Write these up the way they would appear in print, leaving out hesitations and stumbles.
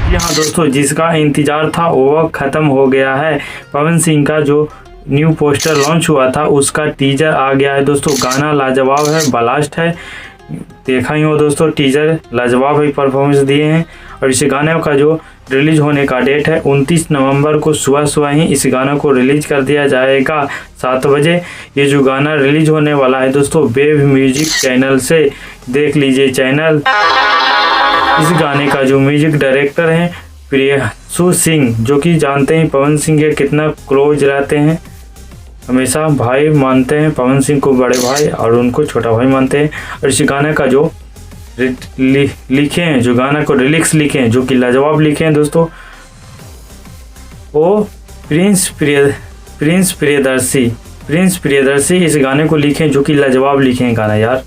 जी हाँ दोस्तों, जिसका इंतजार था वो ख़त्म हो गया है। पवन सिंह का जो न्यू पोस्टर लॉन्च हुआ था उसका टीजर आ गया है दोस्तों। गाना लाजवाब है, ब्लास्ट है। देखा ही हो दोस्तों, टीजर लाजवाब ही परफॉर्मेंस दिए हैं। और इस गाने का जो रिलीज होने का डेट है 29 नवंबर को सुबह ही इस गाना को रिलीज कर दिया जाएगा 7 बजे। ये जो गाना रिलीज होने वाला है दोस्तों वेब म्यूजिक चैनल से, देख लीजिए चैनल। इस गाने का जो म्यूजिक डायरेक्टर है प्रियांशु सिंह, जो कि जानते हैं पवन सिंह के कितना क्लोज रहते हैं, हमेशा भाई मानते हैं पवन सिंह को, बड़े भाई, और उनको छोटा भाई मानते हैं। और इस गाने का जो लिखे हैं, जो गाना को लिरिक्स लिखे हैं, जो कि लाजवाब लिखे हैं दोस्तों, वो प्रिंस प्रियदर्शी इस गाने को लिखे हैं, जो कि लाजवाब लिखे हैं गाना यार।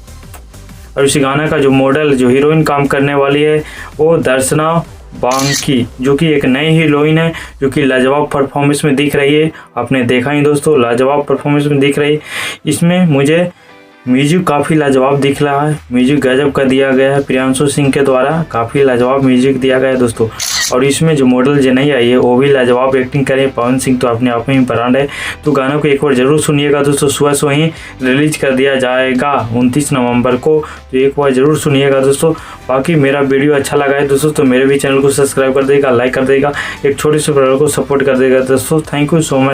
और इस गाना का जो मॉडल, जो हीरोइन काम करने वाली है वो दर्शना बांकी, जो कि एक नई हीरोइन है, जो कि लाजवाब परफॉर्मेंस में दिख रही है। आपने देखा ही दोस्तों, लाजवाब परफॉर्मेंस में दिख रही है। इसमें मुझे म्यूजिक काफ़ी लाजवाब दिख रहा है, म्यूजिक गजब का दिया गया है प्रियांशु सिंह के द्वारा, काफ़ी लाजवाब म्यूजिक दिया गया है दोस्तों। और इसमें जो मॉडल जो नहीं आई है वो भी लाजवाब एक्टिंग करे। पवन सिंह तो अपने आप में ही ब्रांड है। तो गाना को एक बार ज़रूर सुनिएगा दोस्तों, सुबह ही रिलीज कर दिया जाएगा 29 नवंबर को, तो एक बार ज़रूर सुनिएगा दोस्तों। बाकी मेरा वीडियो अच्छा लगा है दोस्तों तो मेरे भी चैनल को सब्सक्राइब कर देगा, लाइक कर देगा, एक छोटे से ब्रदर को सपोर्ट कर देगा दोस्तों। Thank you so much.